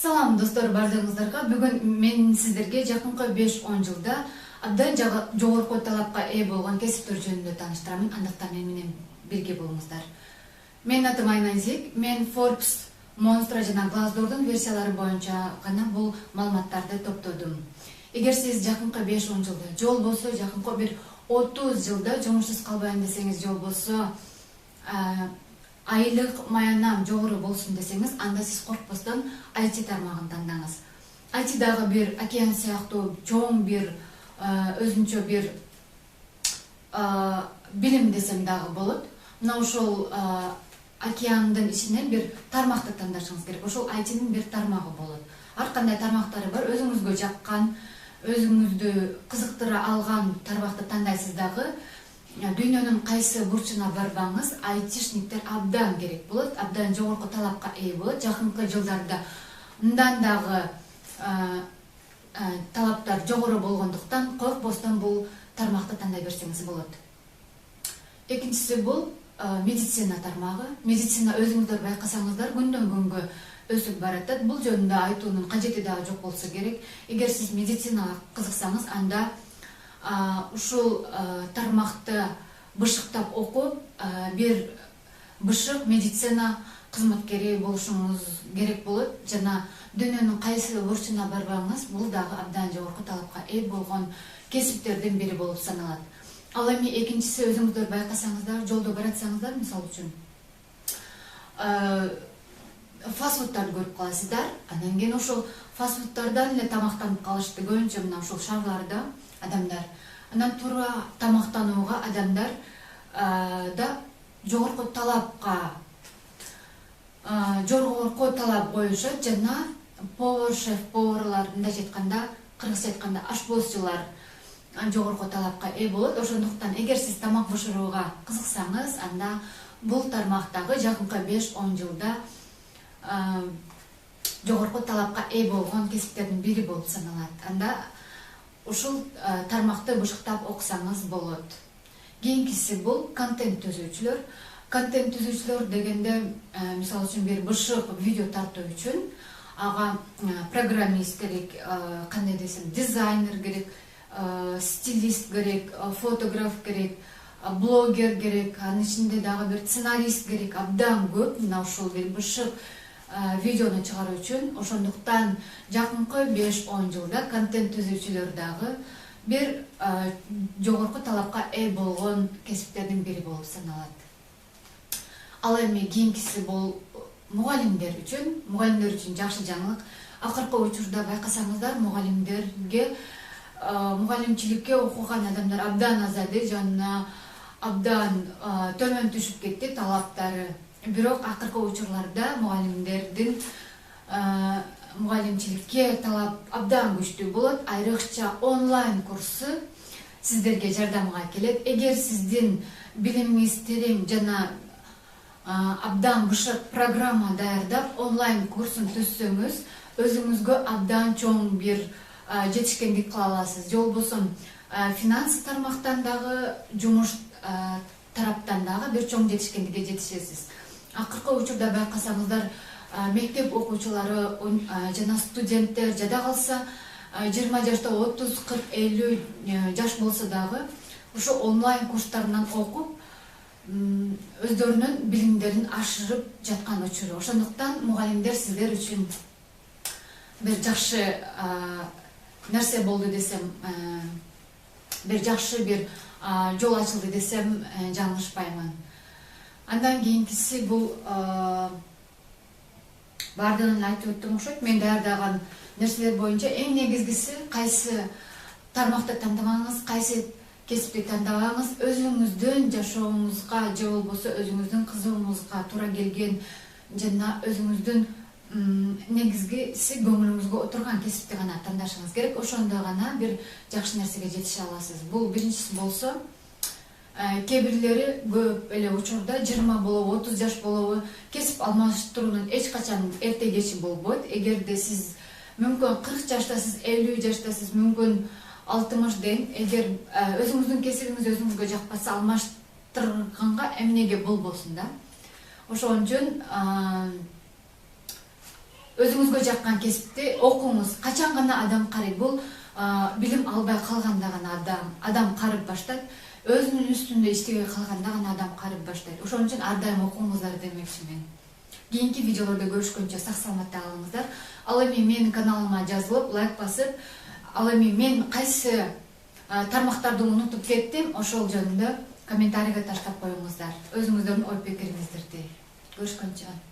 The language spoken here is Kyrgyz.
Салам достор, бардыгыңыздарга. Бүгүн мен сиздерге жакынкы 5-10 жылда абдан жогорку талапка ээ болгон кесиптер жөнүндө тааныштырамын. Андыктан менен бирге болуңуздар. Менин атым Айназик. Мен Forbes, Monster жана Glassdoor'дун версиялары боюнча гана бул маалыматтарды топтодум. Эгер сиз жакынкы 5-10 жылда, же болбосо жакынкы бир 30 жылда жумушсуз калбайм десеңиз, же болбосо айлык маянам жогору болсун десеңиз, анда сиз коркпостон IT тармагын тандаңыз. IT дагы бир океан сыяктуу чоң бир өзүнчө бир билим десем дагы болот. Мына ошол океандын ичинен бир тармакты тандашыңыз керек. Ошол IT-нин бир тармагы болот. Ар кандай тармактары бар, өзүңүзгө жаккан, өзүңүздү кызыктыра алган тармакты тандайсыз дагы. Дүйнөнүн кайсы бурчуна барбаңыз, айтишниктер абдан керек болот, абдан жогорку талапка ээ болот. Жакынкы жылдарда мындан дагы талаптар жогору болгондуктан коркпостон бул тармакты тандай берсеңиз болот. Экинчиси бул медицина тармагы. Медицина өзүңүздөр байкасаңыздар күндөн күнгө өсүп баратат. Бул жөнүндө айтуунун кажети дагы жок болсо керек. Эгер сиз медицинага кызыксаңыз, анда ушул тармакты бышыктап окуп, бир бышык медицина кызматкери болушуңуз керек болот. Жана дүйнөнүн кайсы бурчуна барбаңыз, бул дагы абдан жогорку талапка ээ болгон кесиптердин бири болуп саналат. Ал эми экинчиси, өзүңүздөр байкасаңыздар, жолдо баратсаңыздар, мисалы үчүн фастфудтарды көрүп каласыздар. Андан кийин ошол фастфудтардан эле тамактанып калышты көбүнчө мына ушул шаарларда адамдар. Андан туура тамактанууга адамдар да жогорку талап коюшат. Жана повар, шеф-поварлар, мындай айтканда, кыргызча айтканда ашпозчулар жогорку талапка ээ болот. Ошондуктан эгер сиз тамак бышырууга кызыксаңыз, анда бул тармактагы жакынкы 5-10 жылда жогорку талапка ээ болгон кесиптердин бири болуп саналат. Анда ушул тармакты бышыктап окусаңыз болот. Кийинкиси бул контент түзүүчүлөр. Контент түзүүчүлөр дегенде, мисалы үчүн бир бышык видео тартуу үчүн ага программист керек, кандай десем, дизайнер керек, стилист керек, фотограф керек, блогер керек, анын ичинде дагы бир сценарист керек, абдан көп. Мына ушул бир бышык видеону чыгаруу үчүн. Ошондуктан жакынкы 5-10 жылда контент түзүүчүлөр дагы бир жогорку талапка ээ болгон кесиптердин бири болуп саналат. Ал эми кийинкиси бул мугалимдер үчүн жакшы жаңылык. Акыркы учурда байкасаңыздар, мугалимчиликке окуган адамдар абдан азады, жана абдан төмөн түшүп кетти талаптары. Бирок акыркы учурларда мугалимдердин мугалимчиликке талап абдан күчтүү болот. Айрыкча онлайн курсы сиздерге жардамга келет. Эгер сиздин билимиңиз терең жана абдан бышык программа даярдап онлайн курсын түзсөңүз, өзүңүзгө абдан чоң бир жетишкендик кыла аласыз. Же болбосо финанс тармактан дагы, жумуш тараптан дагы бир чоң жетишкендикке жетишесиз. Акыркы учурда байкасаңыздар, мектеп окуучулары жана студенттер, жада калса 20 жашта 30, 40, 50 жаш болсо дагы ушу онлайн курстарынан окуп өздөрүнүн билимдерин ашырып жаткан учуру. Ошондуктан мугалимдер сиздер үчүн бир жакшы нерсе болду десем, бир жакшы бир жол ачылды десем жаңылышпаймын. Андан кийинкиси бул бардыгын айтып өттүм окшойт. Мен даярдаган нерселер боюнча эң негизгиси кайсы тармакты тандабаңыз, кайсы кесипти тандабаңыз, өзүңүздүн жашооңузга же болбосо өзүңүздүн кызыгууңузга туура келген жана өзүңүздүн негизгиси көңүлүңүзгө отурган кесипти гана тандашыңыз керек. Ошондо гана бир жакшы нерсеге жетише аласыз. Бул биринчиси болсо, кээ бирлери көп эле учурда 20 болобу, 30 жаш болобу, кесип алмаштыруунун эч качан эрте кечи болбойт. Эгерде сиз мүмкүн 40 жаштасыз, 50 жаштасыз, мүмкүн 60 дейин, эгер өзүңүздүн кесибиңиз өзүңүзгө жакпаса, алмаштырганга эмнеге болбосун да. Ошон үчүн өзүңүзгө жаккан кесипти окуңуз. Качан гана адам карыйт, бул билим албай калганда гана адам карып баштайт. Өзүнүн үстүндө иштебей калганда гана адам карып баштайт. Ошон үчүн ар дайым окуңуздар демекчимин. Кийинки видеолордо көрүшкөнчө сак саламатта калыңыздар. Ал эми менин каналыма жазылып, лайк басып, ал эми мен кайсы тармактарды унутуп кеттим, ошол жөнүндө комментарийге таштап коюңуздар. Өзүңүздөрдүн ой пикириңиздерди. Көрүшкөнчө.